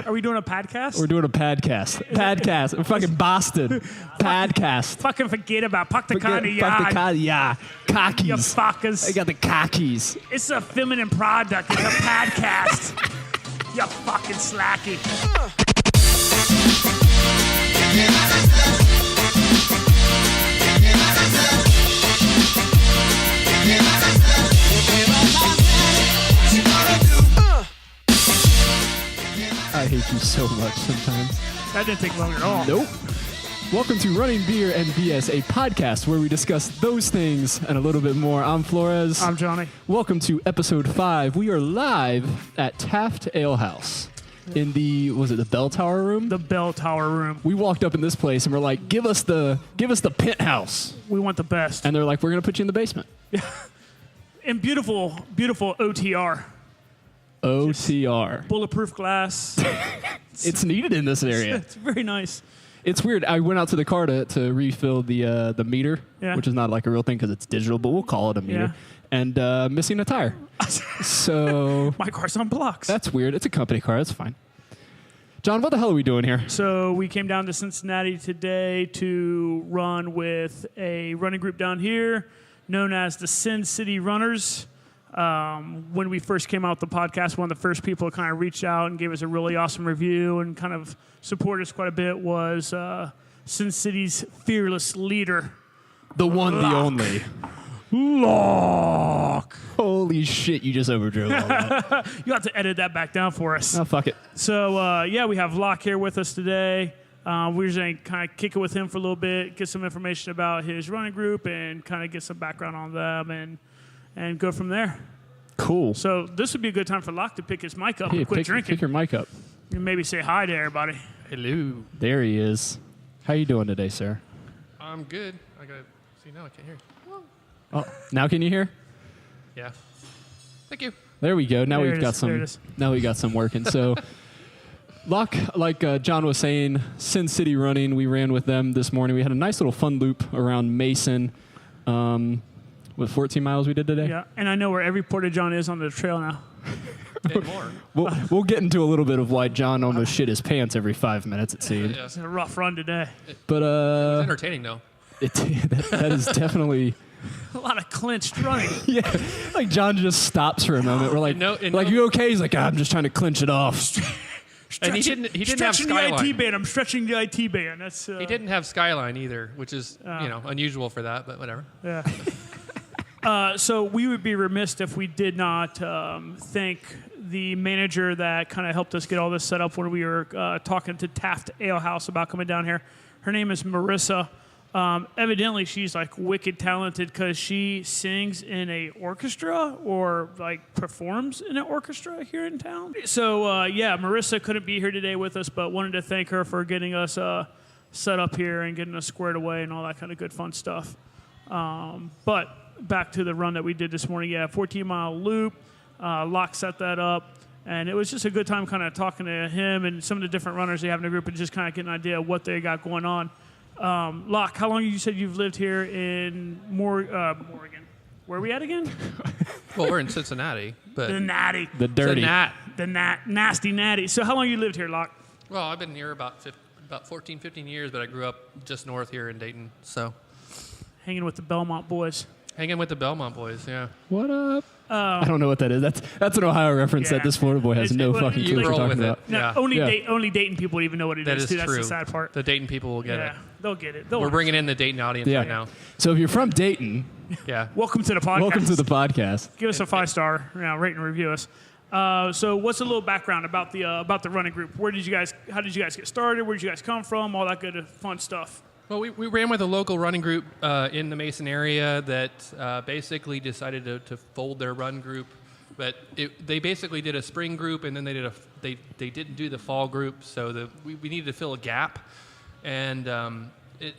Are we doing a podcast? We're doing a podcast. We're fucking Boston. Podcast. Fucking forget about Puck the Connie, yeah. Cockies. You fuckers. I got the cockies. It's a feminine product. It's a podcast. You fucking slacky. I hate you so much sometimes. That didn't take long at all. Nope. Welcome to Running Beer and BS, a podcast where we discuss those things and a little bit more. I'm Flores. I'm Johnny. Welcome to episode 5. We are live at Taft Ale House in the Bell Tower room? The Bell Tower room. We walked up in this place and we're like, give us the penthouse. We want the best. And they're like, we're going to put you in the basement. Yeah. And beautiful OTR. OTR. Bulletproof glass. It's needed in this area. It's very nice. It's weird. I went out to the car to refill the meter, which is not like a real thing because it's digital, but we'll call it a meter. And missing a tire. So my car's on blocks. That's weird. It's a company car. That's fine. John, what the hell are we doing here? So we came down to Cincinnati today to run with a running group down here known as the Cin City Runners. When we first came out with the podcast, one of the first people that kind of reached out and gave us a really awesome review and kind of supported us quite a bit was Cin City's fearless leader. The one, the only. Lock. Holy shit, you just overdrove all that. You have to edit that back down for us. Oh, fuck it. So, we have Locke here with us today. We're just going to kind of kick it with him for a little bit, get some information about his running group and kind of get some background on them and go from there. Cool. So this would be a good time for Locke to pick his mic up and quit drinking. Pick your mic up. And maybe say hi to everybody. Hello. There he is. How you doing today, sir? I'm good. I got to see now. I can't hear. Oh, now can you hear? Yeah. Thank you. There we go. Now There we've got it some. is. Now we got some working. So, Locke, like John was saying, Cin City Running. We ran with them this morning. We had a nice little fun loop around Mason. What 14 miles we did today? Yeah, and I know where every Porta-John is on the trail now. And more. We'll get into a little bit of why John almost shit his pants every 5 minutes, it seemed. Yeah. It's a rough run today. But It was entertaining, though. that is definitely. A lot of clinched running. Yeah, like John just stops for a moment. We're like, you okay? He's like, I'm just trying to clinch it off. And he didn't have stretching Skyline. the IT band. I'm stretching the IT band. That's He didn't have Skyline either, which is unusual for that, but whatever. Yeah. So we would be remiss if we did not thank the manager that kind of helped us get all this set up when we were talking to Taft Ale House about coming down here. Her name is Marissa. Evidently, she's like wicked talented because she sings in a orchestra or like performs in an orchestra here in town. So Marissa couldn't be here today with us, but wanted to thank her for getting us set up here and getting us squared away and all that kind of good fun stuff. But back to the run that we did this morning. 14-mile loop. Locke set that up. And it was just a good time kind of talking to him and some of the different runners they have in the group and just kind of get an idea of what they got going on. Locke, how long you said you've lived here in Morgan? Where are we at again? Well, we're in Cincinnati, but The Natty. The dirty. The nasty Natty. So how long you lived here, Locke? Well, I've been here about 14, 15 years, but I grew up just north here in Dayton, so Hanging with the Belmont boys. hanging with the Belmont boys. Yeah. What up? I don't know what that is. That's an Ohio reference that this Florida boy has no fucking clue what you're roll talking with it. about. No, Yeah. only Dayton people even know what it That is, is too. true. That's the sad part. The Dayton people will get it. They'll get it. We're bringing in the Dayton audience right now. So if you're from Dayton, Yeah. Welcome to the podcast. welcome to the podcast. Give us a 5-star, rate and review us. So what's a little background about the running group? How did you guys get started? Where did you guys come from? All that good fun stuff. Well, we ran with a local running group in the Mason area that basically decided to fold their run group, but they basically did a spring group and then they didn't do the fall group, so we needed to fill a gap, and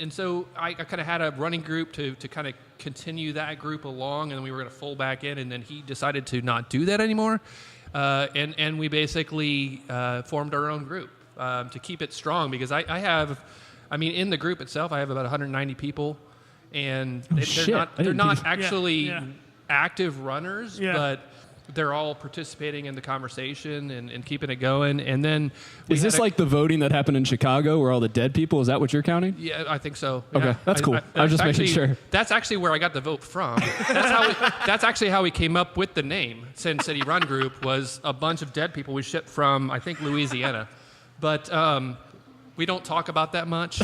so I kind of had a running group to kind of continue that group along, and we were going to fold back in, and then he decided to not do that anymore, and we basically formed our own group to keep it strong because in the group itself, I have about 190 people, and they're not actually active runners, but they're all participating in the conversation and keeping it going. And then Is this like the voting that happened in Chicago where all the dead people, is that what you're counting? Yeah, I think so. Okay, Yeah. that's cool. I was just making sure. That's actually where I got the vote from. That's actually how we came up with the name. Cin City Run Group was a bunch of dead people we shipped from, I think, Louisiana. But we don't talk about that much.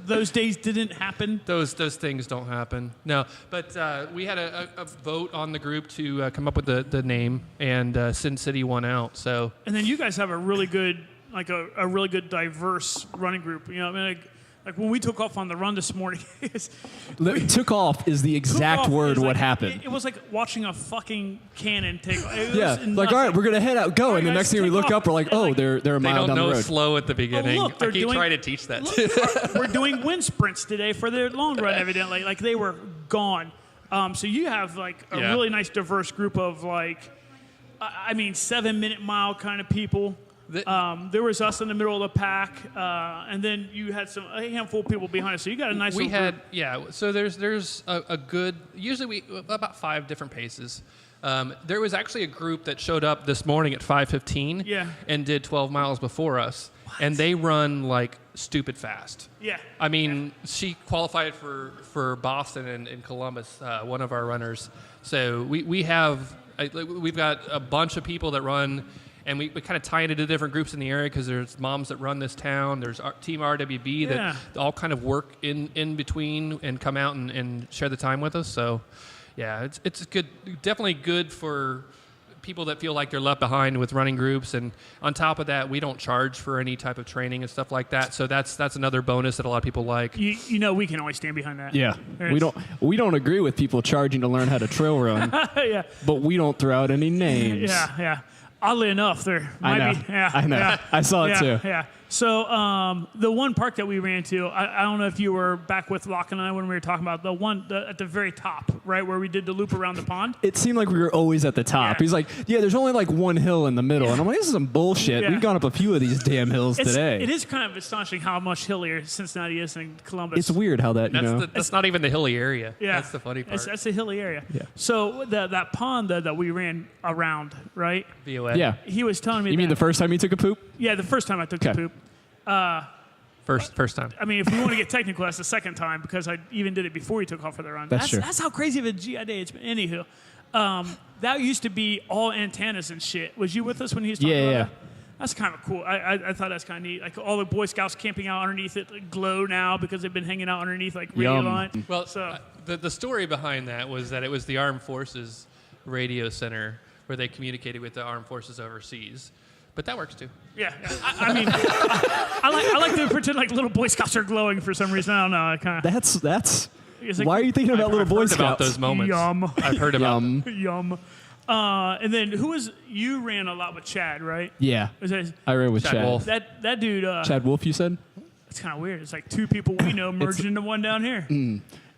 Those days didn't happen. Those things don't happen. No, but we had a vote on the group to come up with the name, and Cin City won out. So. And then you guys have a really good, like a really good diverse running group. You know, I mean, like when we took off on the run this morning, Took off is the exact word what happened. It was like watching a fucking cannon take off. It Yeah, was like, all right, we're going to head out, go. All And the right, next guys, thing we take look off. up, we're like, And, oh, like, they're a They mile don't down the know road. slow at the beginning. look, they're I keep doing- trying to teach that too. We're doing wind sprints today for their long run, evidently. Like they were gone. So you have like a Yeah. really nice diverse group of like, I mean, 7-minute mile kind of people. There was us in the middle of the pack, and then you had a handful of people behind us. So you got a nice. We little had, group. yeah. So there's a good. Usually about 5 different paces. There was actually a group that showed up this morning at 5:15. Yeah. And did 12 miles before us, and they run like stupid fast. Yeah. I mean, she qualified for Boston and Columbus, one of our runners. So we've got a bunch of people that run. And we kind of tie into different groups in the area because there's moms that run this town. There's Team RWB that all kind of work in between and come out and share the time with us. So, yeah, it's good. Definitely good for people that feel like they're left behind with running groups. And on top of that, we don't charge for any type of training and stuff like that. So that's another bonus that a lot of people like. You know, we can always stand behind that. Yeah, There's- we don't agree with people charging to learn how to trail run, yeah. but we don't throw out any names. Yeah. Oddly enough, there might I know. be. Yeah, I know. Yeah, I saw it yeah, too. Yeah. So the one park that we ran to, I don't know if you were back with Lauchlin and I when we were talking about the one at the very top, right where we did the loop around the pond. It seemed like we were always at the top. Yeah. He's like, yeah, there's only like one hill in the middle. And I'm like, this is some bullshit. Yeah. We've gone up a few of these damn hills today. It is kind of astonishing how much hillier Cincinnati is than Columbus. It's weird how that, That's not even the hilly area. Yeah, That's the funny part. That's a hilly area. Yeah. So that pond that we ran around, right? VOA. Yeah. He was telling me. You mean the first time you took a poop? Yeah, the first time I took the Okay. poop. First time. I mean, if we want to get technical, that's the second time because I even did it before he took off for the run. That's true. That's how crazy of a GI day it's been. Anywho, that used to be all antennas and shit. Was you with us when he was talking about Yeah. that? That's kind of cool. I thought that's kind of neat. Like all the Boy Scouts camping out underneath it glow now because they've been hanging out underneath like radio Yum. line. Well, So the story behind that was that it was the Armed Forces Radio Center where they communicated with the Armed Forces overseas. But that works too. yeah, I mean, I like to pretend like little Boy Scouts are glowing for some reason. I don't know. I kind of. That's. It's like- Why are you thinking about little I've Boy heard Scouts? about those moments. Yum. I've heard about them. Yum. Yum. And then you ran a lot with Chad, right? Yeah. Was that, I ran with Chad Chad. Wolf. that dude, Chad Wolf, you said? it's kind of weird. It's like 2 people we know merged into one down here.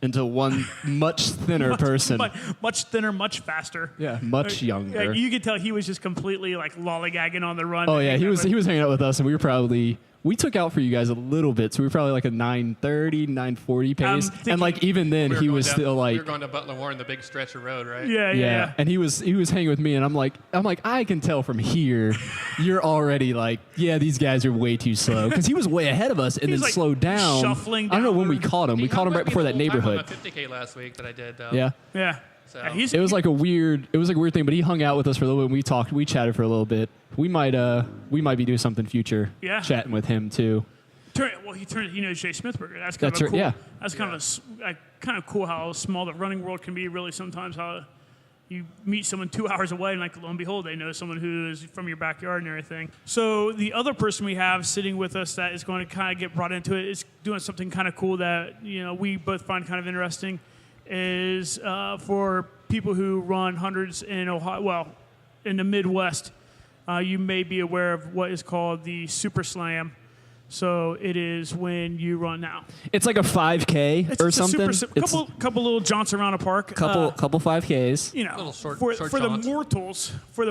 Into one much thinner person. Much thinner, much faster. Yeah, much younger. Like, you could tell he was just completely like lollygagging on the run. Oh yeah, he was hanging out with us, and we took out for you guys a little bit, so we were probably like a 9:30, 9:40 pace, thinking- and like even then he was still We like. were going to Butler Warren, the big stretch of road, right? Yeah. And he was hanging with me, and I'm like, I can tell from here, you're already like, yeah, these guys are way too slow, because he was way ahead of us, and He's, then like, slowed down. shuffling I don't know when we downward. caught him. We caught him right before that neighborhood. On the 50K last week that I did, though. Yeah. Yeah. So- Yeah, he's, It was like a weird thing, but he hung out with us for a little bit. We chatted for a little bit. We might be doing something future. Yeah. Chatting with him too. he knows Jay Smithberger. That's kind That's of right, cool. yeah. That's kind of cool how small the running world can be. Really, sometimes how you meet someone 2 hours away, and like lo and behold, they know someone who is from your backyard and everything. So the other person we have sitting with us that is going to kind of get brought into it is doing something kind of cool that we both find kind of interesting. Is for people who run hundreds in Ohio, well, in the Midwest, you may be aware of what is called the Super Slam. So it is when you run now. It's like a 5K or It's a something. couple little jaunts around a park. couple 5Ks. Little short for the jaunts.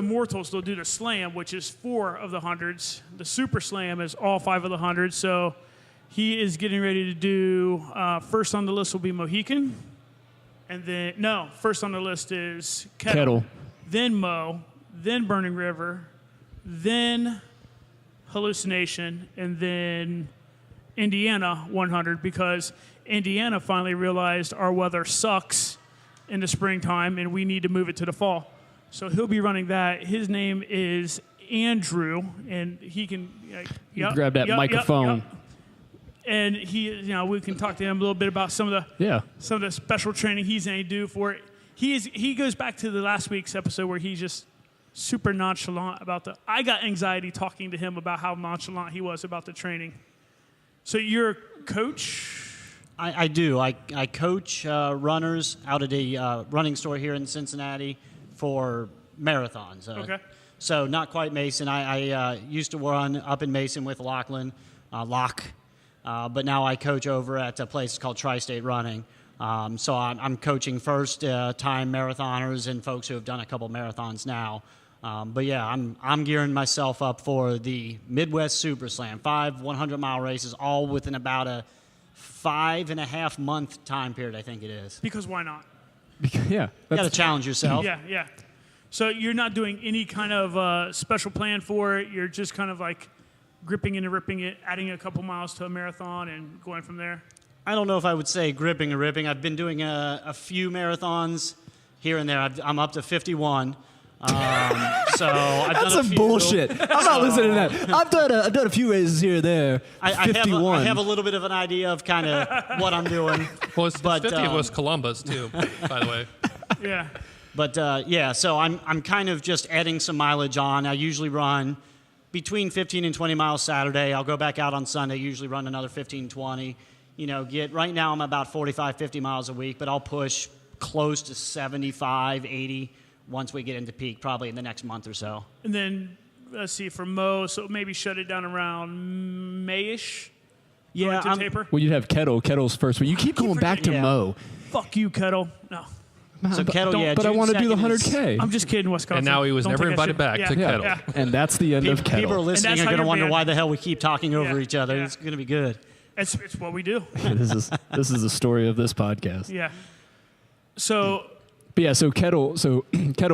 mortals, they'll do the slam, which is 4 of the hundreds. The Super Slam is all 5 of the hundreds. So he is getting ready to do. First on the list will be Mohican, and then first on the list is Kettle. then Mo, then Burning River, then Hallucination, and then Indiana 100 because Indiana finally realized our weather sucks in the springtime and we need to move it to the fall. So he'll be running that. His name is Andrew, and he can grab that microphone. And we can talk to him a little bit about some of the special training he's going to do for it. He goes back to the last week's episode where he's just super nonchalant about I got anxiety talking to him about how nonchalant he was about the training. So you're a coach? I do. I coach runners out at a running store here in Cincinnati for marathons. Okay. So not quite Mason. I used to run up in Mason with Lauchlin, but now I coach over at a place called Tri-State Running. So I'm coaching first-time marathoners and folks who have done a couple marathons now. But yeah, I'm gearing myself up for the Midwest Super Slam, 5 100-mile races, all within about a 5.5 month time period, I think it is. Because why not? You got to challenge yourself. Yeah. So you're not doing any kind of special plan for it. You're just kind of like gripping and ripping it, adding a couple miles to a marathon and going from there. I don't know if I would say gripping and ripping. I've been doing a few marathons here and there. I'm up to 51. So I've That's done some bullshit. I'm not listening to that. I've done a few races here or there. 51. I have a little bit of an idea of kind of what I'm doing. Well, 50 was Columbus too, by the way. Yeah. But so I'm kind of just adding some mileage on. I usually run between 15 and 20 miles Saturday. I'll go back out on Sunday, usually run another 15, 20. Right now I'm about 45, 50 miles a week, but I'll push close to 75, 80 once we get into peak, probably in the next month or so. And then, let's see, for Mo, so maybe shut it down around May-ish? Yeah. Taper? Well, you'd have Kettle's first, but you keep going back to Mo. Fuck you, Kettle. No. So Kettle, but I want to do the 100K. 100K. I'm just kidding, Wisconsin. And now he was Don't never take that invited shit. back to Kettle. Yeah. And that's the end of Kettle. People are listening that's are how going to you're wonder banned. why the hell we keep talking over Yeah. each other. Yeah. It's going to be good. It's what we do. This is the story of this podcast. Yeah. So Kettle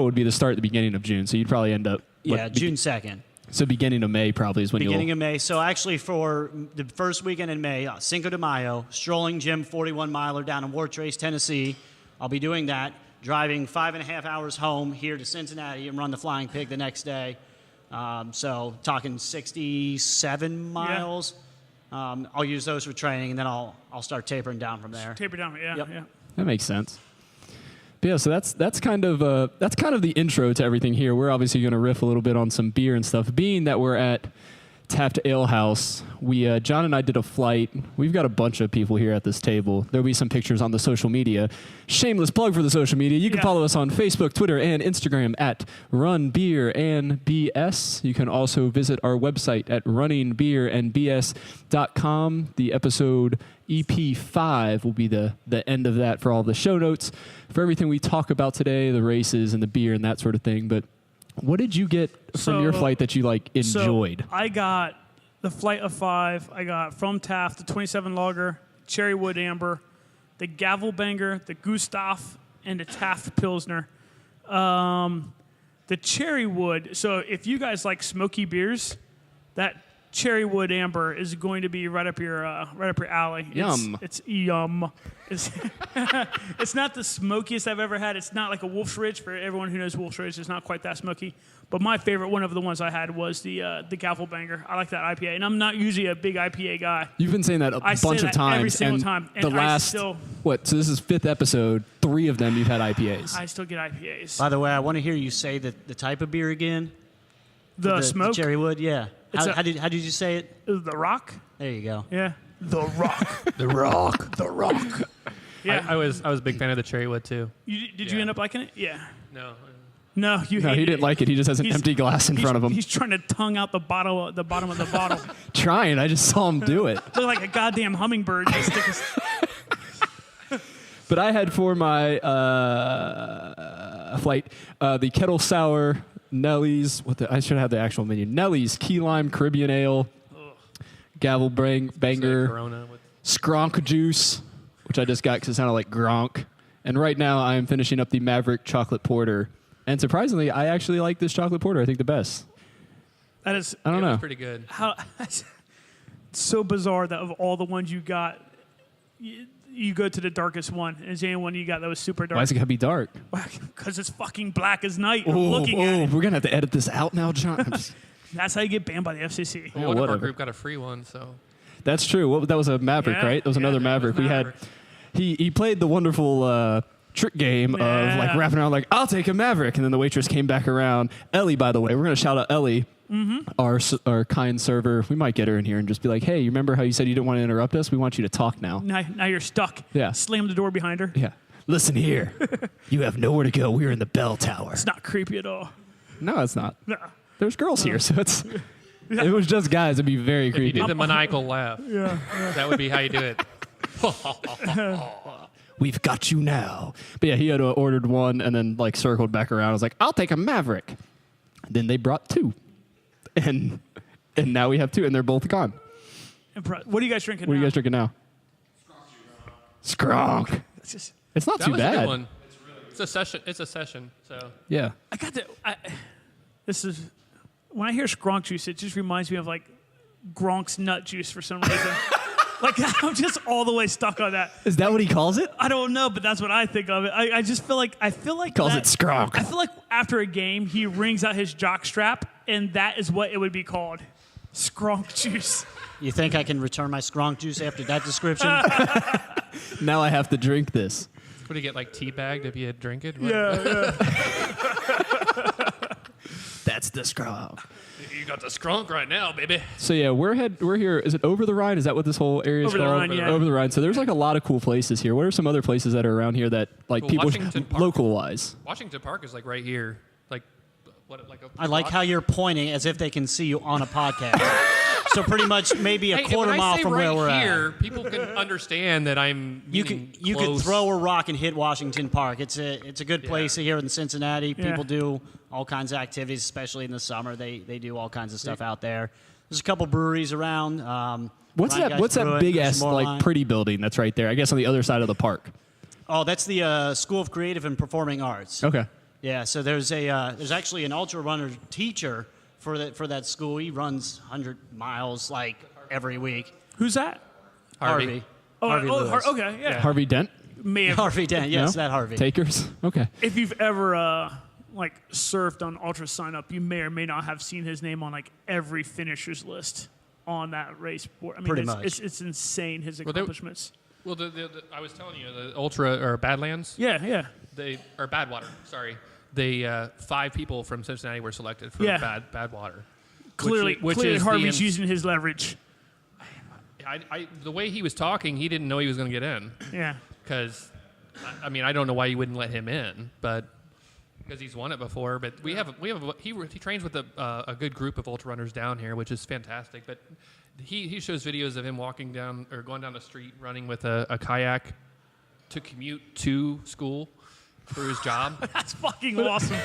would be the start at the beginning of June. So you'd probably end up June 2nd. So beginning of May probably is when Beginning of May. So actually for the first weekend in May, Cinco de Mayo, strolling Jim 41-miler down in Wartrace, Tennessee. I'll be doing that, driving 5.5 hours home here to Cincinnati and run the Flying Pig the next day. So talking 67 miles. I'll use those for training, and then I'll start tapering down from there. taper down. Yeah. Yep. Yeah. That makes sense. But yeah, so that's kind of the intro to everything here. We're obviously going to riff a little bit on some beer and stuff. Being that we're at Taft Ale House, we John and I did a flight. We've got a bunch of people here at this table. There'll be some pictures on the social media. Shameless plug for the social media. You can follow us on Facebook, Twitter, and Instagram at Run Beer and BS. You can also visit our website at runningbeerandbs.com. The episode EP5 will be the end of that for all the show notes for everything we talk about today, the races and the beer and that sort of thing. But what did you get from your flight that you enjoyed? So I got the Flight of 5. I got from Taft the 27 Lager, Cherrywood Amber, the Gavelbanger, the Gustav, and the Taft Pilsner. The Cherrywood. So if you guys like smoky beers, that Cherrywood Amber is going to be right up your alley. Yum. It's yum. It's not the smokiest I've ever had. It's not like a Wolf's Ridge. For everyone who knows Wolf's Ridge, it's not quite that smoky. But my favorite one of the ones I had was the Gavelbanger. I like that IPA, and I'm not usually a big IPA guy. You've been saying that a bunch of times. Every single and time. The And last, so this is 5th episode. 3 of them you've had IPAs. I still get IPAs. By the way, I want to hear you say the type of beer again. The smoke, The Cherrywood, yeah. It's How did you say it? the rock. There you go. Yeah, the rock. The Rock. The rock. Yeah. I was a big fan of the Cherrywood too. Did you end up liking it? Yeah. No. No, No, he didn't like it. He just has an empty glass in front of him. He's trying to tongue out the bottom of the bottle. Trying. I just saw him do it. Look like a goddamn hummingbird. Just stick his- But I had for my flight the Kettle Sour, Nellie's. I should have the actual menu. Nellie's Key Lime Caribbean Ale, Gavelbanger, Corona with Skronk Juice, which I just got because it sounded like Gronk. And right now I am finishing up the Maverick Chocolate Porter And surprisingly, I actually like this chocolate porter. I think the best. That is I don't It know. was pretty good. how it's so bizarre that of all the ones you got, you go to the darkest one. And is the only one you got that was super dark? Why is it gonna be dark? Because it's fucking black as night. I'm looking at it. We're gonna have to edit this out now, John. I'm just- That's how you get banned by the FCC. Well, one of our whatever. group got a free one, so That's true. Well, that was a Maverick, Yeah, right? That was yeah, another that Maverick. was We had. Maverick. He played the wonderful trick game of like Yeah. wrapping around like I'll take a Maverick, and then the waitress came back around. Ellie, by the way, we're gonna shout out Ellie, our kind server. We might get her in here and just be like, hey, you remember how you said you didn't want to interrupt us? We want you to talk now. Now you're stuck. Yeah. Slam the door behind her. Yeah. Listen here, you have nowhere to go. We're in the bell tower. It's not creepy at all. No, it's not. No. There's girls here, so it's. If it was just guys, it'd be very if you creepy. did the maniacal laugh, that would be how you do it. We've got you now. But yeah, he had ordered one and then like circled back around. I was like, I'll take a Maverick. Then they brought two, and now we have two, and they're both gone. What are you guys drinking What are now? you guys drinking now? Skronk. It's just, It's not That too was a bad. good one. It's a session. It's a session. So Yeah. I got to. This is when I hear Skronk juice, it just reminds me of like Gronk's nut juice for some reason. Like I'm just all the way stuck on that. Is that what he calls it? I don't know, but that's what I think of it. I just feel like Calls that- it Skronk. I feel like after a game, he wrings out his jock strap, and that is what it would be called, Skronk juice. You think I can return my Skronk juice after that description? Now I have to drink this. would you get like teabagged if you had drink it? What- Yeah. That's the Skronk. You got the skronk right now, baby. So yeah, we're here. Is it Over the Rhine? Is that what this whole area is Over the called? Rhine, yeah. Over the Rhine. So there's like a lot of cool places here. What are some other places that are around here that like Well, people Washington Park. local wise? Washington Park is like right here. Like what? Like a I like block? how you're pointing as if they can see you on a podcast. So pretty much maybe a Hey, quarter when I mile say from right where we're here, at. people can understand that I'm. You meaning could close. throw a rock and hit Washington Park. It's a good place here in Cincinnati. Yeah. People do all kinds of activities, especially in the summer. They do all kinds of stuff out there. There's a couple breweries around. What's Ryan that? Guy's What's that Brewing, big there's ass more like line. pretty building that's right there? I guess on the other side of the park. Oh, that's the School of Creative and Performing Arts. Okay. Yeah, so there's actually an ultra runner teacher for that school. He runs 100 miles like every week. Who's that? Harvey. Harvey Lewis. Okay, yeah. Harvey Dent. May have, Harvey Dent, yes, No? that Harvey. Takers. Okay. if you've ever like surfed on Ultra Sign Up, you may or may not have seen his name on like every finisher's list on that race board. I mean, Pretty it's, much. it's insane his they- accomplishments. Well, I was telling you, the Ultra or Badlands, Yeah. they or Badwater. Sorry, they 5 people from Cincinnati were selected for Yeah. Badwater. Clearly, which clearly is Harvey's the, using his leverage. the way he was talking, he didn't know he was going to get in. Yeah. Because, I mean, I don't know why you wouldn't let him in, but because he's won it before. But he trains with a good group of ultra runners down here, which is fantastic. But he shows videos of him walking down or going down the street running with a kayak to commute to school for his job. That's fucking awesome.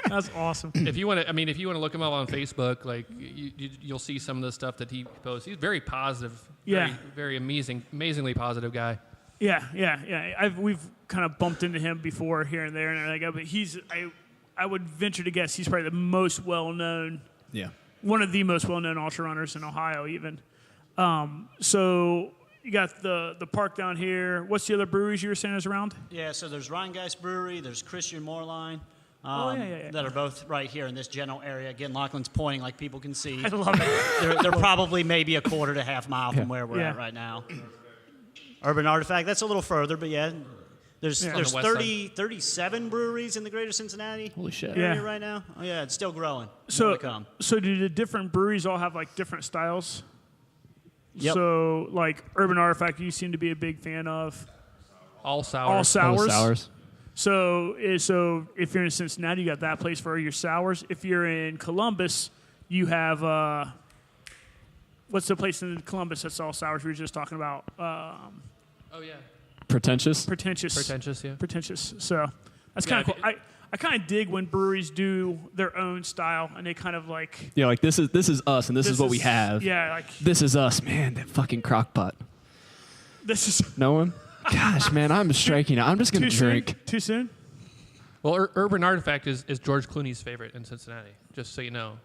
That's awesome. If you want to look him up on Facebook, like you'll see some of the stuff that he posts. He's very positive. Yeah. Very amazingly positive guy. Yeah. We've kind of bumped into him before here and there, and everything, but I would venture to guess he's probably the most well-known, Yeah. one of the most well-known ultra runners in Ohio, even. So you got the park down here. What's the other breweries you were saying is around? Yeah, so there's Rheingeist Brewery, there's Christian Moorline, yeah. that are both right here in this general area. Again, Lauchlin's pointing like people can see. I love it. They're probably maybe a quarter to half mile from where we're Yeah. at right now. Urban Artifact, that's a little further, but yeah. There's Yeah. On the west 37 breweries in the greater Cincinnati Holy shit. Yeah. area right now. Oh yeah, it's still growing. More So, to come. so do the different breweries all have like different styles? Yep. So, like Urban Artifact, you seem to be a big fan of. All sour. All All the sours. sours. So if you're in Cincinnati, you got that place for your sours. If you're in Columbus, you have what's the place in Columbus that's all sours we were just talking about? Oh yeah. Pretentious. Pretentious. Pretentious, yeah. Pretentious. So that's Yeah, kind of cool. I kind of dig when breweries do their own style and they kind of like Yeah, like this is us and this is what we have. Yeah, like This is us, man. That fucking crock pot. this is No one? Gosh, man, I'm striking out. I'm just gonna too soon. drink. Too soon. Well, Urban Artifact is George Clooney's favorite in Cincinnati. Just so you know.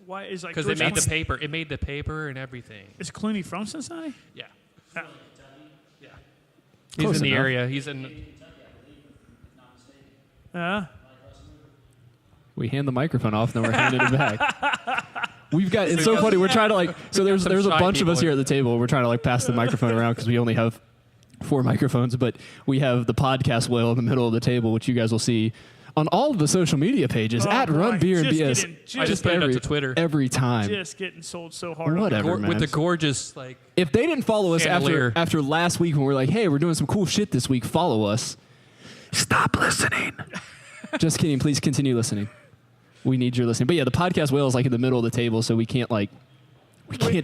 Why is like Because they George made the Clooney- paper. It made the paper and everything. Is Clooney from Cincinnati? Yeah. Uh, Yeah. He's Close in the enough. area. He's in. We hand the microphone off, then we're handing it back. We've got. It's so funny. We're trying to like. So there's some a shy bunch of people us here at the table. We're trying to like pass the microphone around because we only have 4 microphones, but we have the podcast whale in the middle of the table, which you guys will see on all of the social media pages Oh, at boy. Run Beer and Just BS. kidding. I just put it up to Twitter. Every time. Just getting sold so hard. on Whatever, man. With the gorgeous like. If they didn't follow us Chandelier. after last week when we were like, hey, we're doing some cool shit this week, follow us. Stop listening. Just kidding. Please continue listening. We need your listening. But yeah, the podcast whale is like in the middle of the table, so we can't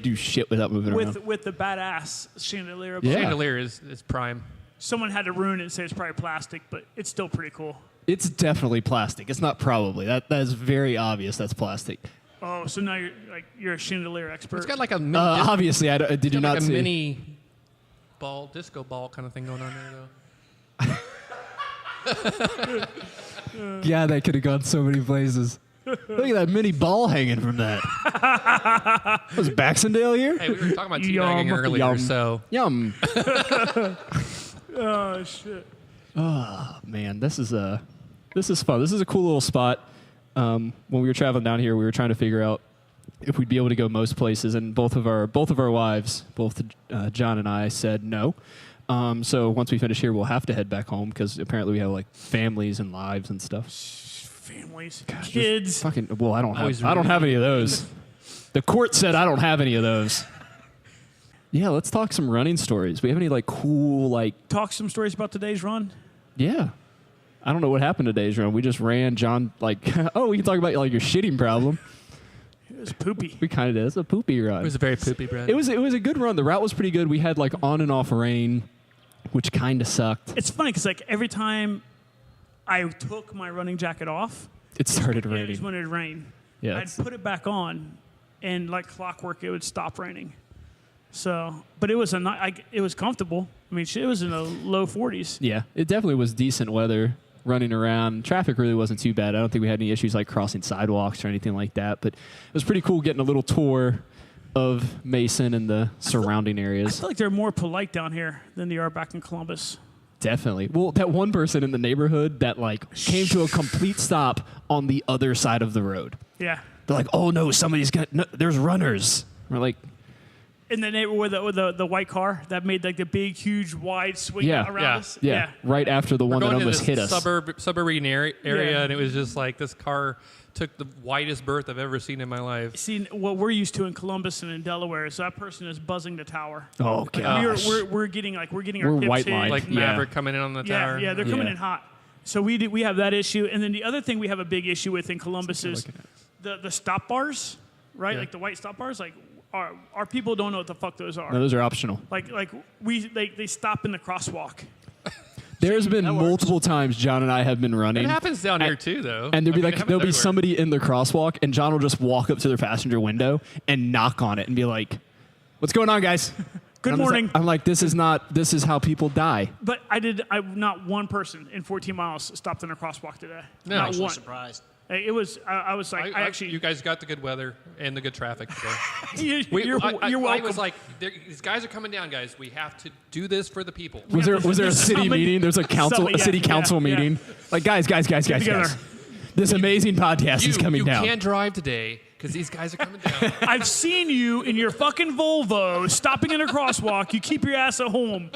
do shit without moving around. With the badass chandelier. above Yeah. it. Chandelier is prime. Someone had to ruin it and say it's probably plastic, but it's still pretty cool. It's definitely plastic. It's not probably. That is very obvious that's plastic. Oh, so now you're a chandelier expert. It's got like a mini, Obviously, did you not like a see? mini ball, disco ball kind of thing going on there though. Yeah, that could have gone so many places. Look at that mini ball hanging from that. Was Baxendale here? Hey, we were talking about Yum. teabagging earlier, Yum. so Yum. Oh shit. Oh man, this is fun. This is a cool little spot. When we were traveling down here, we were trying to figure out if we'd be able to go most places, and both of our wives, both John and I, said no. So once we finish here, we'll have to head back home because apparently we have like families and lives and stuff. Families, Gosh, kids. just fucking. Well, I don't Always have any of those. The court said I don't have any of those. Yeah, let's talk some running stories. We have any like cool like? Talk some stories about today's run. Yeah. I don't know what happened today's run. We just ran. John, like, oh, we can talk about like your shitting problem. It was poopy. We kind of did. It's a poopy run. it was a very poopy bread. It was a good run. The route was pretty good. We had like on and off rain, which kind of sucked. It's funny because like every time I took my running jacket off, It started it was raining. when it rained. Yeah, I'd it's- put it back on, and like clockwork, it would stop raining. So, but it was it was comfortable. I mean, it was in the low 40s. Yeah, it definitely was decent weather running around. Traffic really wasn't too bad. I don't think we had any issues like crossing sidewalks or anything like that. But it was pretty cool getting a little tour of Mason and the surrounding I areas. feel like they're more polite down here than they are back in Columbus. Definitely. Well, that one person in the neighborhood that like came to a complete stop on the other side of the road. Yeah. They're like, "Oh no, there's runners." We're like, In the neighborhood with the white car that made like the big, huge, wide swing Yeah. around Yeah. us. yeah, right after the one that going to almost this hit us. suburban area, Yeah. and it was just like this car took the widest berth I've ever seen in my life. See, what we're used to in Columbus and in Delaware is that person is buzzing the tower. Oh Like, gosh. we're getting our We're hips white hit. lined. Like Yeah. Maverick coming in on the tower. Yeah, they're coming Yeah. in hot. So we have that issue, and then the other thing we have a big issue with in Columbus is the stop bars, right? Yeah. Like the white stop bars. Like our people don't know what the fuck those are. No, those are optional. Like they stop in the crosswalk. There's been that works. multiple times John and I have been running. It happens down here too, though. And there'll be I mean, it happens there'll be everywhere. somebody in the crosswalk, and John will just walk up to their passenger window and knock on it and be like, "What's going on, guys?" Good And morning. I'm like, this is how people die. But not one person in 14 miles stopped in a crosswalk today. No. Not Actually one. Surprised. It was. I was like, I actually. You guys got the good weather and the good traffic today. You're I welcome. was like, these guys are coming down, guys. We have to do this for the people. Was there a city Somebody- meeting? There's a city council yeah. meeting. Like, guys. together. This amazing podcast is coming you down. can't drive today because these guys are coming down. I've seen you in your fucking Volvo stopping in a crosswalk. You keep your ass at home.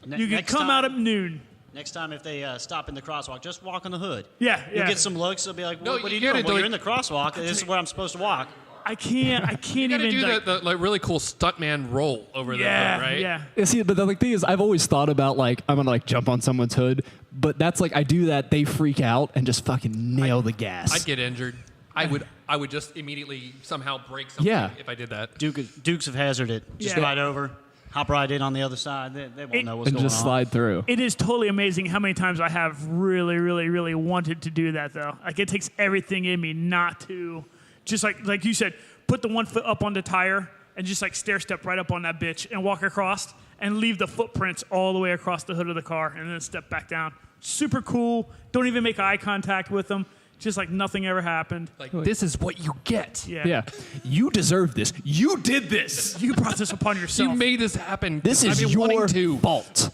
You can Next come time- out at noon. Next time, if they stop in the crosswalk, just walk on the hood. Yeah, You'll yeah. get some looks. They'll be like, No, what are you you gotta doing? Well, do you're it- in the crosswalk. This is where I'm supposed to walk. I can't You got to even. do like, the like really cool stuntman roll over yeah, there, right? yeah. Yeah, see, but the thing is, I've always thought about like I'm gonna like jump on someone's hood, but that's like I do that, they freak out and just fucking nail the gas. I'd get injured. I would just immediately somehow break something Yeah. if I did that. Dukes have hazarded it. Just Yeah. ride over, hop right in on the other side. They won't know what's and going just on. slide through. It is totally amazing how many times I have really, really, really wanted to do that though. Like it takes everything in me not to, just like you said, put the one foot up on the tire and just like stair step right up on that bitch and walk across and leave the footprints all the way across the hood of the car and then step back down. super cool. Don't even make eye contact with them. Just like nothing ever happened. Like, this is what you get. Yeah. You deserve this. You did this. You brought this upon yourself. You made this happen. This is I've been wanting your to. fault.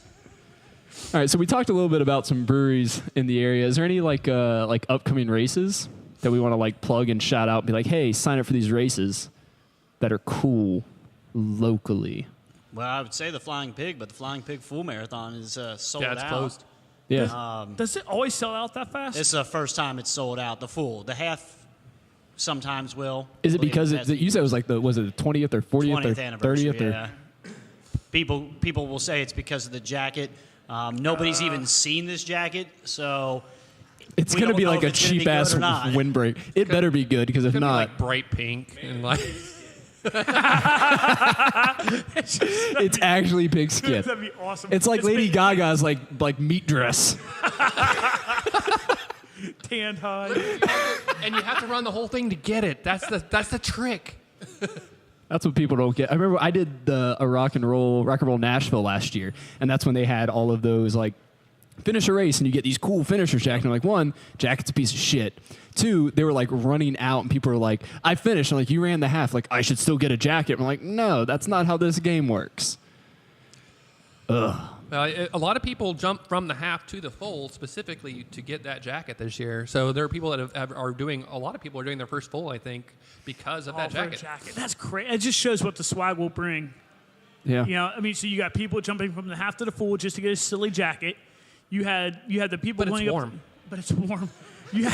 All right, so we talked a little bit about some breweries in the area. Is there any like upcoming races that we want to like plug and shout out and be like, hey, sign up for these races that are cool locally? Well, I would say the Flying Pig, but the Flying Pig Full Marathon is sold Yeah, it's out. closed. Yeah. Does it always sell out that fast? It's the first time it's sold out. The full, the half, sometimes will. Is I it believe because has you said it was like was it the 20th or 40th 20th or anniversary? 30th? Or? Yeah. People will say it's because of the jacket. Nobody's even seen this jacket, so It's we going to don't be know like if a it's gonna be cheap good ass or not. windbreak. It better be good because if It's gonna not, be like bright pink and like it's actually pigskin. That'd be awesome. It's like Lady Gaga's like meat dress. Tanned hide. and you have to run the whole thing to get it. That's the trick. That's what people don't get. I remember I did a rock and roll Nashville last year, and that's when they had all of those like finish a race and you get these cool finishers jacket. And I'm like, one, jacket's a piece of shit. Two, they were like running out and people were like, I finished. I'm like, you ran the half. Like, I should still get a jacket. I'm like, no, that's not how this game works. Ugh. A lot of people jump from the half to the full specifically to get that jacket this year. So there are people that are doing. A lot of people are doing their first full, I think, because of that For a jacket. That's great. It just shows what the swag will bring. Yeah. You know, I mean, so you got people jumping from the half to the full just to get a silly jacket. You had the people But it's going up. warm. But it's warm. You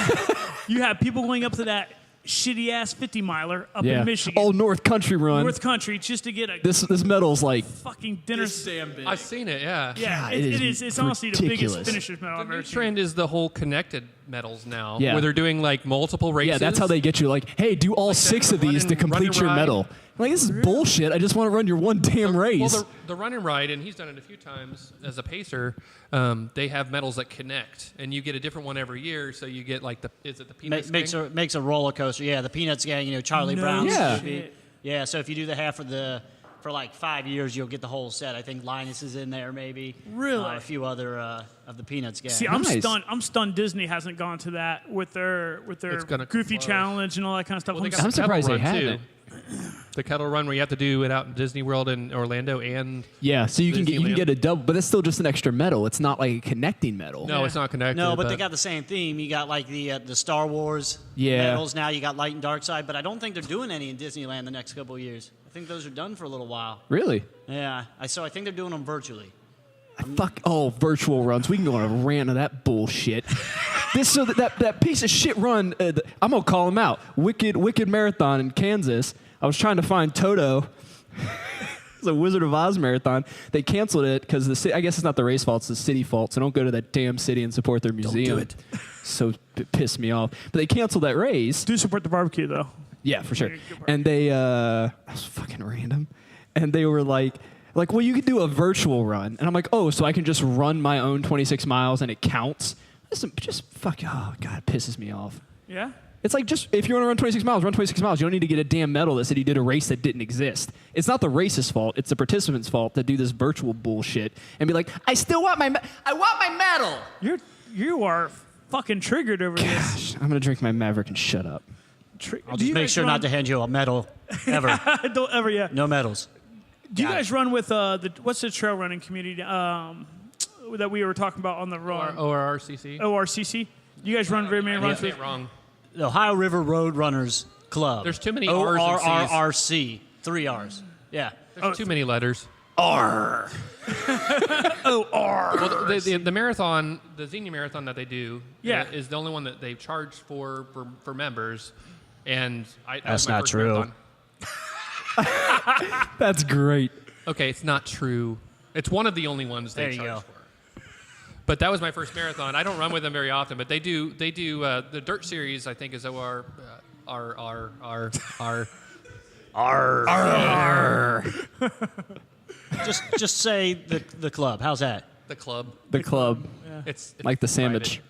had people going up to that shitty ass 50 miler up Yeah. in Michigan, Old North Country Run. North Country, just to get a This medal's like fucking dinner. I've seen it. Yeah. Yeah, God, it it is. is It's honestly the biggest ridiculous. finishers medal The I've new ever seen. trend is the whole connected medals now, Yeah. where they're doing like multiple races. yeah, that's how they get you. Like, hey, do all 6 of these run to and- complete run and your ride. medal. I'm like, this is bullshit. I just want to run your one damn race. Well, the run and ride, and he's done it a few times as a pacer. They have medals that connect, and you get a different one every year. So you get like the Peanuts makes gang? makes a roller coaster. Yeah, the Peanuts gang. You know, Charlie No Brown. Yeah. shit. Yeah. So if you do the half for like 5 years, you'll get the whole set. I think Linus is in there, maybe. Really? A few other of the Peanuts gang. See, I'm Nice. stunned. I'm stunned. Disney hasn't gone to that with their It's gonna Goofy close. challenge and all that kind of stuff. Well, they I'm got I'm the surprised kettle they run, haven't. too. The kettle run where you have to do it out in Disney World in Orlando, and Yeah, so you can Disneyland. get a double, but it's still just an extra medal. It's not like a connecting medal. no, it's not connected. No, but they got the same theme. You got like the Star Wars Yeah. medals now. You got Light and Dark Side, but I don't think they're doing any in Disneyland the next couple of years. I think those are done for a little while. Really? Yeah, so I think they're doing them virtually. Fuck all virtual runs. We can go on a rant of that bullshit. That piece of shit run. I'm gonna call him out. Wicked Marathon in Kansas. I was trying to find Toto. It's a Wizard of Oz marathon. They canceled it because I guess it's not the race fault, it's the city fault. So don't go to that damn city and support their museum. it. So it pissed me off. But they canceled that race. do support the barbecue though. Yeah, for sure. Yeah, good part. And they, that was fucking random. And they were like, well, you could do a virtual run. And I'm like, oh, so I can just run my own 26 miles and it counts? Just fuck, oh, God, it pisses me off. Yeah. It's like, just if you want to run 26 miles, run 26 miles. You don't need to get a damn medal that said you did a race that didn't exist. It's not the race's fault. It's the participant's fault to do this virtual bullshit and be like, I still want my medal. You are fucking triggered over this. Gosh, I'm going to drink my Maverick and shut up. I'll just make sure not to hand you a medal ever. Don't ever, yeah. No medals. Do you Got guys it. run with what's the trail running community that we were talking about on the run? ORCC. ORCC. You guys run very many I runs say with? it wrong. The Ohio River Road Runners Club. There's too many R's and C's. ORRRC. 3 R's. Yeah. There's too many letters. R. Well, the marathon, the Xenia marathon that they do, Yeah. is the only one that they've charged for members, and that That's was my not first true. marathon. That's great. Okay, it's not true. It's one of the only ones they There you charge go. for. But that was my first marathon. I don't run with them very often, but they do the dirt series. I think is Just say the club. How's that? the club. The club, It's like the private. sandwich.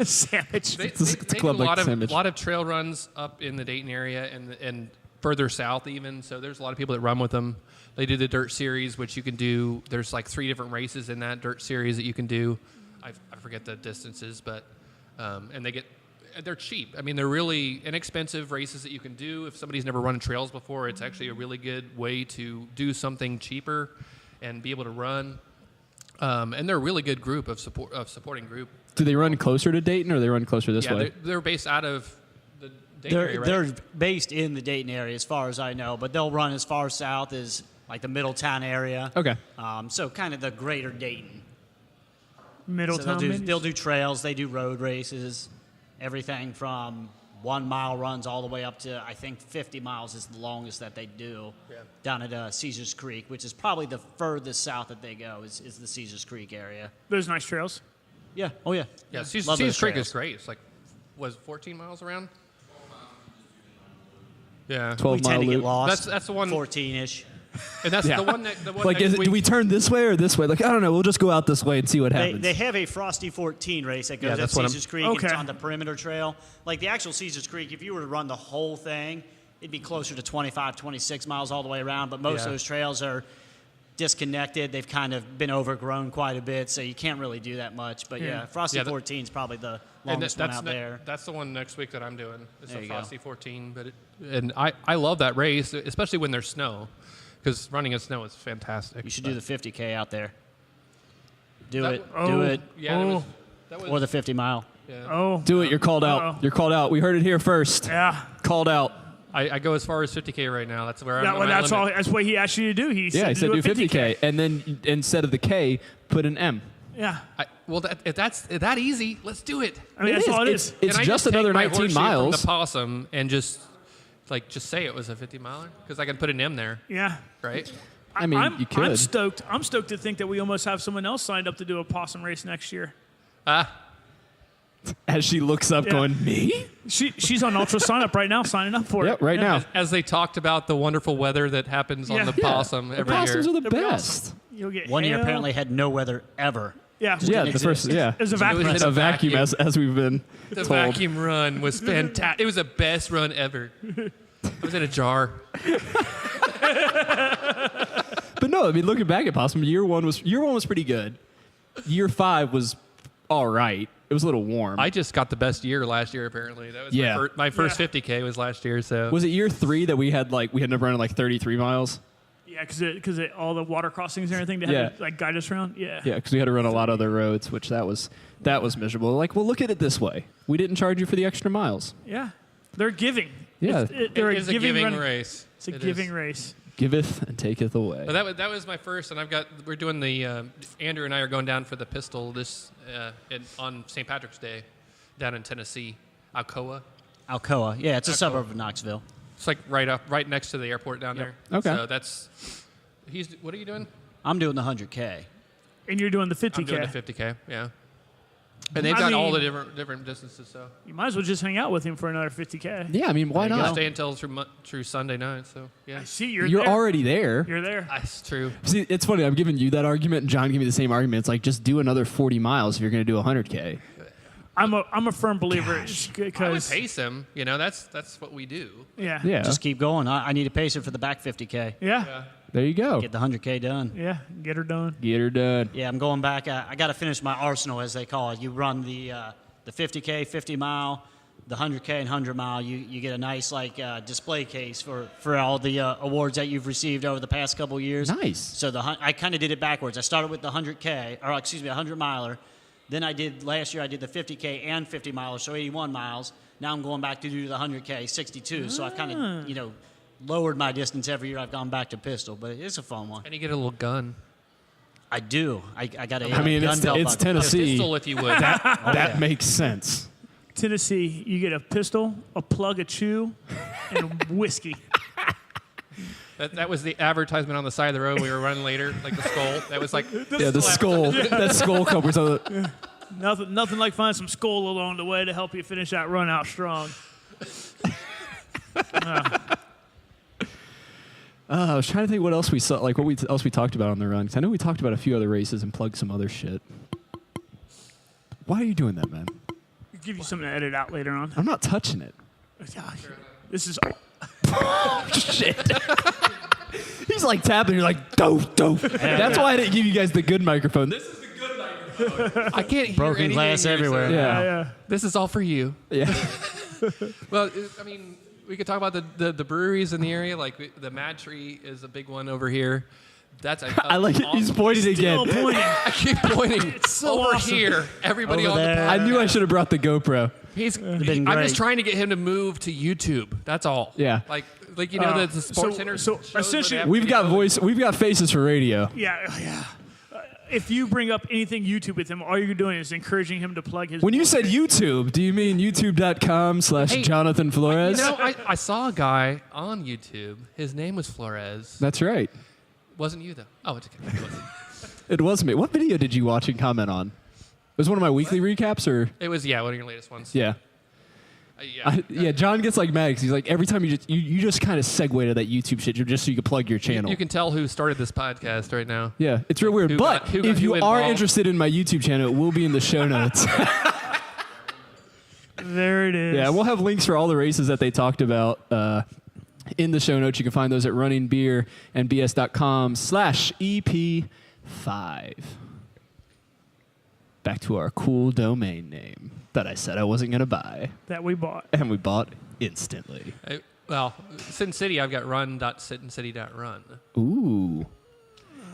Sandwich. They, It's a they do club a like lot of sandwich. trail runs up in the Dayton area and further south even. So there's a lot of people that run with them. They do the dirt series, which you can do. There's like 3 different races in that dirt series that you can do. I forget the distances, but and they're cheap. I mean, they're really inexpensive races that you can do. If somebody's never run trails before, it's actually a really good way to do something cheaper and be able to run. And they're a really good group of supporting group. Do they run closer to Dayton, or they run closer this way? They're based out of the Dayton area, right? They're based in the Dayton area, as far as I know, but they'll run as far south as like the Middletown area. Okay. So kind of the greater Dayton. Middletown. So they'll do trails, they do road races, everything from 1 mile runs all the way up to, I think 50 miles is the longest that they do down at Caesars Creek, which is probably the furthest south that they go is the Caesars Creek area. Those nice trails. Yeah. Oh, yeah. Yeah, Love Caesars those Creek trails. is great. It's like, was 14 miles around? Yeah. 12 We tend mile to get loop. lost. That's the one. 14-ish. And that's Yeah. the one that Like, next do week- we turn this way or this way? Like, I don't know. We'll just go out this way and see what happens. They have a Frosty 14 race that goes Yeah, at that's what I'm- Caesars Creek. Okay. It's on the perimeter trail. Like the actual Caesars Creek, if you were to run the whole thing, it'd be closer to 25, 26 miles all the way around. But most of Yeah. those trails are disconnected. They've kind of been overgrown quite a bit, so you can't really do that much. But yeah, Frosty Yeah, 14 is probably the and longest one out there. That's the one next week that I'm doing. It's There a you go. Frosty 14, and I love that race, especially when there's snow, because running in snow is fantastic. You should do the 50K out there. Do That- it. oh. Do it. Yeah, Oh. that was Or the 50 mile. yeah. Oh. Do it. You're called out. Uh-oh. You're called out. We heard it here first. Yeah. Called out. I go as far as 50K right now. That's where I'm. Well, my that's all. limit. That's what he asked you to do. He Yeah, he said said to do 50K. And then instead of the K, put an M. Yeah. If that's that easy, let's do it. I mean, that's all it is. It's Can I just take another my 19 horseshoe miles. from the possum and just say it was a 50 miler, because I can put an M there, Yeah. right? I mean, I'm, you could. I'm stoked. I'm stoked to think that we almost have someone else signed up to do a possum race next year. As she looks up, Yeah. going, me? She's on Ultra Sign Up right now, signing up for Yep, it. right now. As they talked about the wonderful weather that happens Yeah. on the Yeah. possum every Possums year. are the That'd be best. You'll get One year hail. apparently had no weather ever. Yeah. Yeah, didn't the first, exist. yeah. It was a It vacuum. was A vacuum, vacuum. as we've been The told. vacuum run was fantastic. It was the best run ever. I was in a jar. But no, I mean, looking back at Possum, year one was pretty good. Year 5 was all right. It was a little warm. I just got the best year last year. Apparently, that was Yeah. my first Yeah. 50K was last year. So Was it year 3 that we ended up running like 33 miles? Yeah, because all the water crossings and everything they had Yeah. to like guide us around. Yeah. Yeah, because we had to run a lot of other roads, which that was miserable. Like, well, look at it this way: we didn't charge you for the extra miles. Yeah. They're giving. Yeah. They're it is a giving run- race. It's a It giving is. race. Giveth and taketh away. But that was my first, and we're doing the Andrew and I are going down for the pistol on St. Patrick's Day down in Tennessee, Alcoa. Alcoa. Yeah, it's a Alcoa. suburb of Knoxville. It's like right next to the airport down there. Okay. So what are you doing? I'm doing the 100K. And you're doing the 50K. I'm doing the 50K. Yeah. And they've I got all the mean- different distances. So You might as well just hang out with him for another 50K. Yeah, I mean, why There you I'll not? stay until through Sunday night. So yeah, I see you're You're there. already there. You're there. that's true. See, it's funny. I'm giving you that argument, and John gave me the same argument. It's like, just do another 40 miles if you're going to do 100K. I'm a firm believer I would because pace him. You know, that's what we do. yeah. Yeah. Just keep going. I need a pacer for the back 50K. Yeah. There you go. Get the 100K done. Yeah. Get her done. Get her done. Yeah, I'm going back. I got to finish my arsenal, as they call it. You run the 50K, 50 mile, the 100K and 100 mile. You get a nice display case for all the awards that you've received over the past couple years. Nice. So I kind of did it backwards. I started with the 100K, or excuse me, 100 miler. Then last year I did the 50K and 50 miler, so 81 miles. Now I'm going back to do the 100K, 62. So I've kind of, lowered my distance every year I've gone back to pistol, but it's a fun one. And you get a little gun. I do. I got a I mean, gun belt it's buckle. Tennessee. Pistol, if you would. That makes sense. Tennessee, you get a pistol, a plug of chew, and whiskey. That was the advertisement on the side of the road we were running later, like the skull. That was like Yeah, the skull. That skull covers all the. Nothing like finding some skull along the way to help you finish that run out strong. I was trying to think what else we saw, like what else we talked about on the run. 'Cause I know we talked about a few other races and plugged some other shit. Why are you doing that, man? I'll give you something to edit out later on. I'm not touching it. This is Shit. He's like tapping. You're like, dope, dope. That's why I didn't give you guys the good microphone. This is the good microphone. I can't hear Broken anything glass you're everywhere. saying. Yeah. This is all for you. Yeah. Well, I mean, we could talk about the breweries in the area. Like the Mad Tree is a big one over here. That's I like it. He's pointing Still again. pointing. I keep pointing. It's so over awesome. here. Everybody Over on there. the I knew I should have brought the GoPro. been I'm great. just trying to get him to move to YouTube. That's all. Yeah. Like you know the sports center. so shows where they essentially- have We've got videos. voice. We've got faces for radio. Yeah. If you bring up anything YouTube with him, all you're doing is encouraging him to plug his. When you said YouTube, do you mean youtube.com/Jonathan Flores? You know, I saw a guy on YouTube. His name was Flores. That's right. Wasn't you though? Oh, it's okay. It wasn't. It was me. What video did you watch and comment on? It was one of my weekly recaps, or It was one of your latest ones. yeah. Yeah. John gets like mad because he's like, every time you just kind of segue to that YouTube shit just so you can plug your channel. You can tell who started this podcast right now. Yeah, it's real weird. Who But got- who got if you who are involved? interested in my YouTube channel, it will be in the show notes. There it is. Yeah, we'll have links for all the races that they talked about in the show notes. You can find those at runningbeerandbs.com/EP5. Back to our cool domain name that I said I wasn't going to buy. that we bought. And we bought instantly. Well, Cin City, I've got run.cincincity.run. Ooh.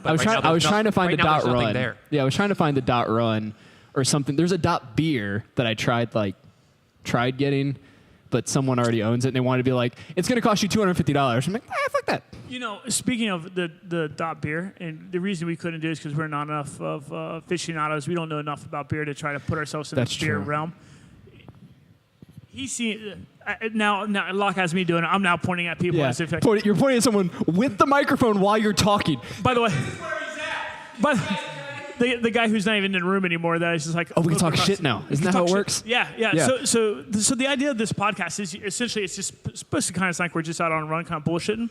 But I was, right now I was there's trying to find right the now dot there's nothing run. there. Yeah, I was trying to find the dot run or something. There's a dot beer that I tried getting, but someone already owns it, and they wanted to be like, it's going to cost you $250. I'm like, fuck that. You know, speaking of the dot beer, and the reason we couldn't do it is because we're not enough of aficionados. We don't know enough about beer to try to put ourselves in That's the beer true. realm. He's seen now. Locke has me doing it. I'm now pointing at people Yeah. as if. You're pointing at someone with the microphone while you're talking. By the way, but the guy who's not even in the room anymore, that is just like, Oh, we can talk across- shit now. we Isn't can that how talk it shit. works? Yeah. Yeah. So the idea of this podcast is essentially it's just supposed to kind of like we're just out on a run, kind of bullshitting.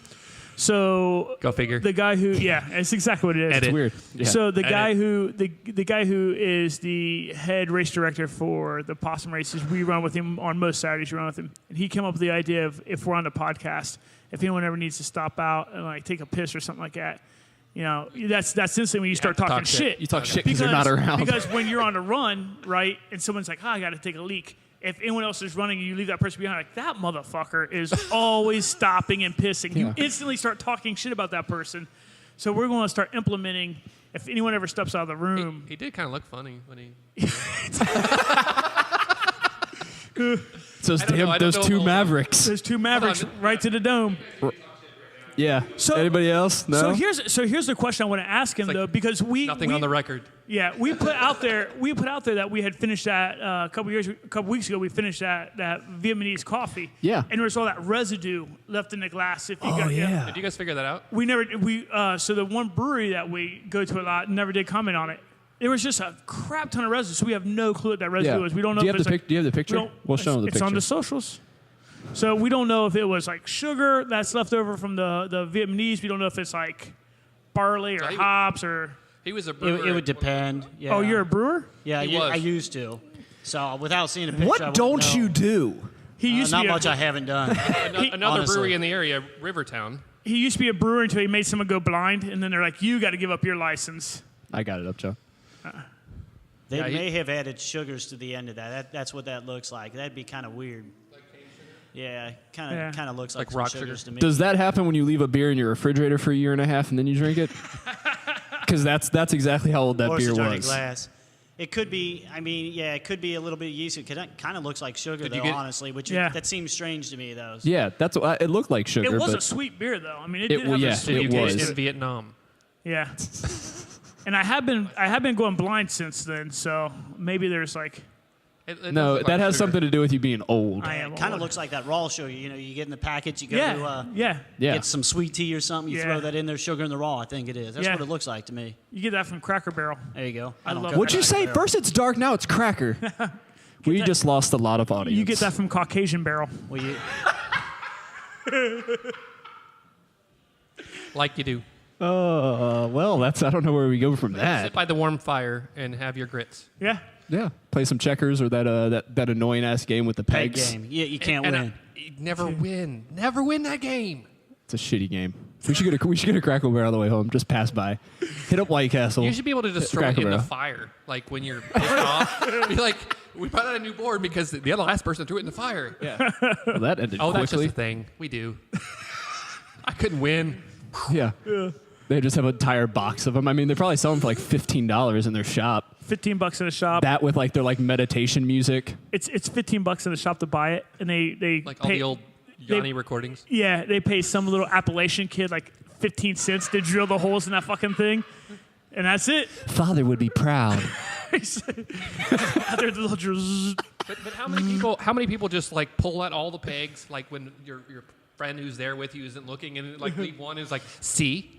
So Go figure. The guy who, it's exactly what it is. Edit. It's weird. Yeah. So the guy who the guy who is the head race director for the Possum races, we run with him on most Saturdays. We run with him, and he came up with the idea of if we're on the podcast, if anyone ever needs to stop out and like take a piss or something like that, you know, that's instantly when you start have to talking talk shit. shit. You talk shit because they're not around. Because when you're on a run, right, and someone's like, I got to take a leak. If anyone else is running and you leave that person behind, like, that motherfucker is always stopping and pissing. You instantly start talking shit about that person. So we're going to start implementing, if anyone ever steps out of the room. He did kind of look funny when he. Those I don't know. I don't those know two if- Mavericks. There's two Mavericks Hold on. right to the dome. Yeah. So- Anybody else? No. So here's the question I want to ask him like though, because Nothing on the record. Yeah, we put out there that we had finished that a couple weeks ago. We finished that Vietnamese coffee. Yeah. And there was all that residue left in the glass. If you Oh, got, yeah. Did you guys figure that out? So the one brewery that we go to a lot never did comment on it. There was just a crap ton of residue, so we have no clue what that residue was. We don't know. Do you if have it's do you have the picture? we don't- We'll show them the it's picture. on the socials. So we don't know if it was like sugar that's left over from the Vietnamese. We don't know if it's like barley or he- hops or. He was a brewer. It would depend. Yeah. Oh, you're a brewer? Yeah, He was. I used to. So without seeing a picture, I What wouldn't don't know. you do? He used to Not be much. a, I haven't done. Another honestly. brewery in the area, Rivertown. he used to be a brewer until he made someone go blind, and then they're like, "You got to give up your license." I got it up, Joe. They Yeah, may have added sugars to the end of that. That's what that looks like. That'd be kind of weird. Yeah, kind of looks like Like some rock sugars sugar? to me. Does that happen when you leave a beer in your refrigerator for a year and a half and then you drink it? Because that's exactly how old that Or beer it's a dirty was. glass. It could be. I mean, yeah, it could be a little bit yeasty. It kind of looks like sugar, Did you though. get- Honestly, which Yeah. that seems strange to me, though. Yeah, that's what, it looked like sugar. It was a but sweet beer, though. I mean, it It did wa- have yeah, a it sweet Did you taste. taste was. in Vietnam? Yeah. And I have been going blind since then, so maybe there's like It no, does look that like has sugar. something to do with you being old. I am. Kind of old. looks like that raw sugar. You know, you get in the package, you go Yeah, to yeah. Yeah. get some sweet tea or something. You Yeah. throw that in there, sugar in the raw. I think it is. That's Yeah. what it looks like to me. You get that from Cracker Barrel. There you go. I don't love go What'd you Cracker say? Barrel. First it's dark, now it's cracker. We that- just lost a lot of audience. You get that from Caucasian Barrel. Well, you, Like you do. Well, I don't know where we go from Sit that. by the warm fire and have your grits. Yeah. Yeah, play some checkers or that annoying ass game with the peg pegs. game. You can't And win. you never win. Never win that game. It's a shitty game. We should get a Crackle Barrel on the way home. Just pass by, hit up White Castle. You should be able to destroy it Cracker in the Barrel. fire, like when you're pissed off. Be like, we put out a new board because the other last person threw it in the fire. Yeah. Well, that ended Oh, that's just quickly. a thing. We do. I couldn't win. Yeah. They just have an entire box of them. I mean, they probably sell them for like $15 in their shop. $15 in the shop. That with like their like meditation music. It's $15 in the shop to buy it, and they Like all pay, the old Yanni recordings. Yeah, they pay some little Appalachian kid like 15 cents to drill the holes in that fucking thing, and that's it. Father would be proud. Other little drills. But how many people just like pull out all the pegs, like when your friend who's there with you isn't looking, and like leave one is like, see?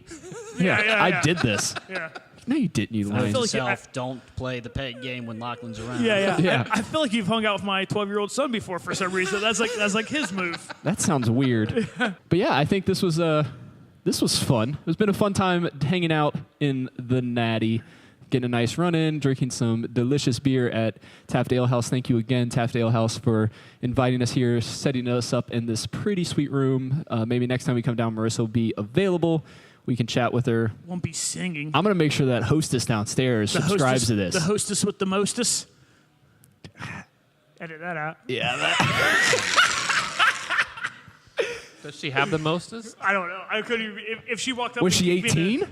Yeah, I did this. Yeah. No, you didn't. You feel lying. like Self, don't play the peg game when Lauchlin's around. Yeah. Yeah. I feel like you've hung out with my 12-year-old son before for some reason. That's like his move. That sounds weird. But yeah, I think this was fun. It's been a fun time hanging out in the Natty, getting a nice run in, drinking some delicious beer at Taft Ale House. Thank you again, Taft Ale House, for inviting us here, setting us up in this pretty sweet room. Maybe next time we come down, Marissa will be available. We can chat with her. Won't be singing. I'm going to make sure that hostess downstairs subscribes to this. The hostess with the mostess. Edit that out. Yeah. Does she have the mostest? I don't know. I couldn't even, if she walked up. Was she 18?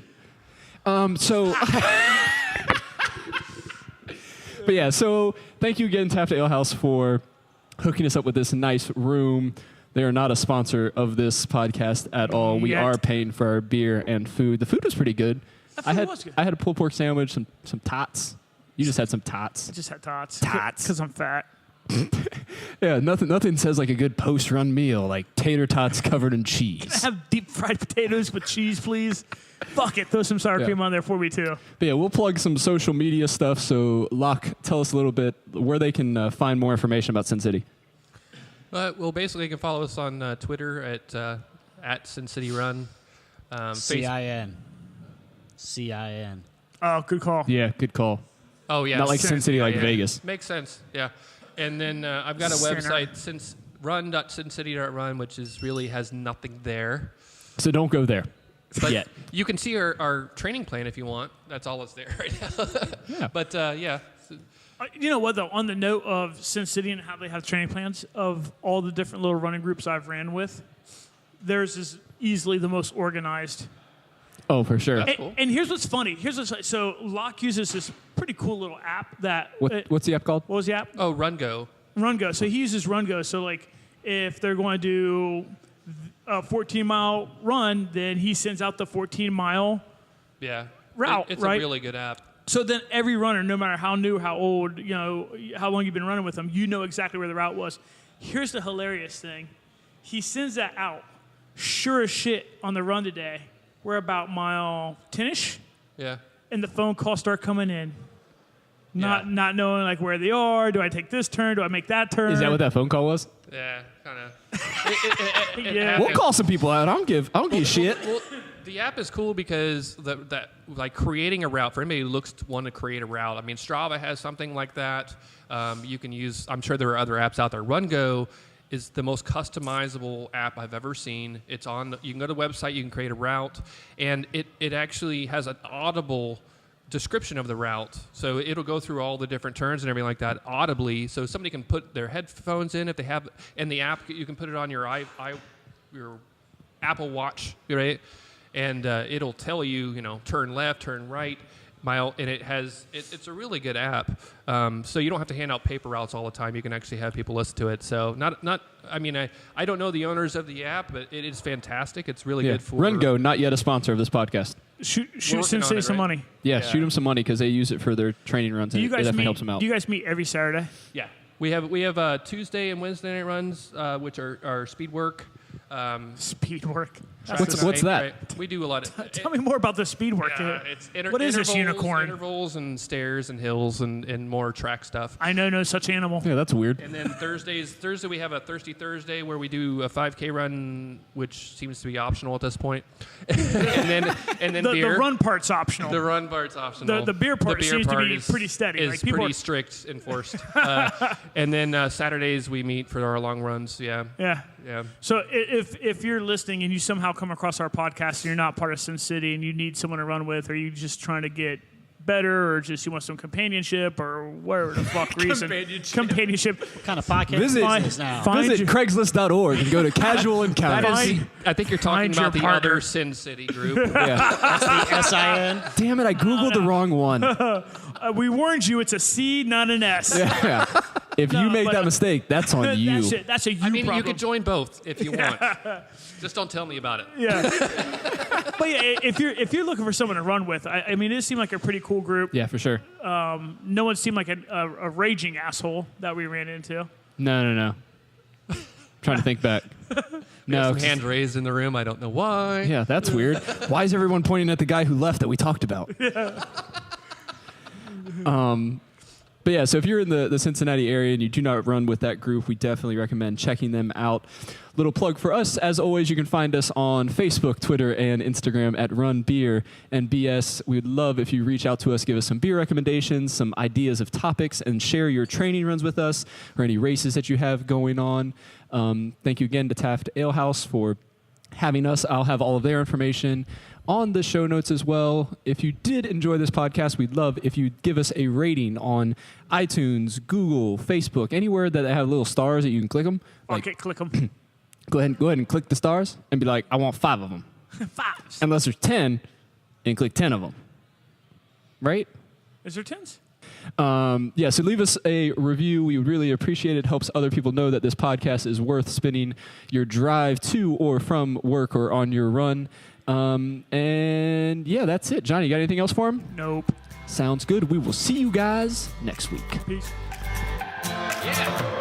So... But yeah, so thank you again, Taft Ale House, for hooking us up with this nice room. They are not a sponsor of this podcast at all. We Yet. are paying for our beer and food. The food was pretty good. The food was good. I had a pulled pork sandwich, some tots. You just had some tots. I just had tots. Tots. Because I'm fat. Yeah, nothing says like a good post-run meal, like tater tots covered in cheese. Have deep fried potatoes with cheese, please. Fuck it. Throw some sour Yeah. cream on there for me, too. But yeah, we'll plug some social media stuff. So, Locke, tell us a little bit where they can find more information about Cin City. Well, basically, you can follow us on Twitter at Cin City Run. CIN. Oh, good call. Yeah, good call. Oh, yeah. Not like Cin City, like Yeah. Vegas. Makes sense, yeah. And then I've got a Sinner. website, run.cincity.run, which really has nothing there. So don't go there. But yet. you can see our training plan if you want. That's all that's there right now. Yeah. But, yeah. You know what, though? On the note of Cin City and how they have training plans, of all the different little running groups I've ran with, theirs is easily the most organized. Oh, for sure. That's cool. And here's what's funny. So Locke uses this pretty cool little app that... What's the app called? What was the app? Oh, RunGo. RunGo. So he uses RunGo. So, like, if they're going to do a 14-mile run, then he sends out the 14-mile Yeah. route, It's right? a really good app. So then every runner, no matter how new, how old, you know, how long you've been running with them, you know exactly where the route was. Here's the hilarious thing. He sends that out. Sure as shit on the run today, we're about mile 10-ish, Yeah. and the phone calls start coming in. Yeah. Not knowing like where they are. Do I take this turn? Do I make that turn? Is that what that phone call was? Yeah, kind of. Yeah. We'll call some people out. I don't give shit. Well, the app is cool because that like creating a route for anybody who looks to want to create a route. I mean, Strava has something like that. You can use. I'm sure there are other apps out there. RunGo is the most customizable app I've ever seen. It's on. You can go to the website. You can create a route, and it actually has an audible description of the route. So it'll go through all the different turns and everything like that audibly. So somebody can put their headphones in if they have. And the app, you can put it on your your Apple Watch, right? And it'll tell you, turn left, turn right, mile, and it's a really good app. So you don't have to hand out paper routes all the time. You can actually have people listen to it. So I don't know the owners of the app, but it is fantastic. It's really good for RunGo, not yet a sponsor of this podcast. Shoot working Cin on City it, some right? money. Yeah, shoot them some money because they use it for their training runs, and it definitely helps them out. Do you guys meet every Saturday? Yeah, we have Tuesday and Wednesday night runs, which are speed work. Speed work. What's that? Right. We do a lot of. Tell me more about the speed work. Yeah, it's What is this intervals, unicorn? Intervals and stairs and hills and more track stuff. I know no such animal. Yeah, that's weird. And then Thursday we have a Thirsty Thursday where we do a 5K run, which seems to be optional at this point. and then The beer. run part's optional. The run part's optional. The beer part seems to be is- pretty steady. Is Like, people pretty are- strict enforced. And then Saturdays we meet for our long runs. Yeah. Yeah. Yeah. So if you're listening and you somehow come across our podcast and you're not part of Cin City and you need someone to run with, or you just trying to get better, or just you want some companionship, or whatever the fuck reason. Companionship. What kind of podcast Visit- is this now? Visit Craigslist.org and go to Casual Encounters. I think you're talking Find your about the partner. other Cin City group. Yeah. That's the SIN. Damn it, I Googled the wrong one. We warned you, it's a C, not an S. Yeah. If you make but, that mistake, that's on you. That's a you I mean, problem. you could join both if you want. Just don't tell me about it. Yeah. But yeah, if you're looking for someone to run with, I mean, it seemed like a pretty cool group. Yeah, for sure. No one seemed like a raging asshole that we ran into. No. Trying to think back. No. Some hand raised in the room. I don't know why. Yeah, that's weird. Why is everyone pointing at the guy who left that we talked about? But yeah, so if you're in the Cincinnati area and you do not run with that group, we definitely recommend checking them out. Little plug for us, as always, you can find us on Facebook, Twitter, and Instagram at Run Beer and BS. We'd love if you reach out to us, give us some beer recommendations, some ideas of topics, and share your training runs with us or any races that you have going on. Thank you again to Taft Ale House for having us. I'll have all of their information on the show notes as well. If you did enjoy this podcast, we'd love if you'd give us a rating on iTunes, Google, Facebook, anywhere that they have little stars that you can click them. Okay, click them. Go ahead and click the stars and be like, I want 5 of them. 5s. Unless there's 10, and click 10 of them. Right? Is there 10s? Yeah, so leave us a review. We would really appreciate it. Helps other people know that this podcast is worth spending your drive to or from work or on your run. And yeah, that's it. Johnny, you got anything else for him? Nope. Sounds good. We will see you guys next week. Peace. Yeah.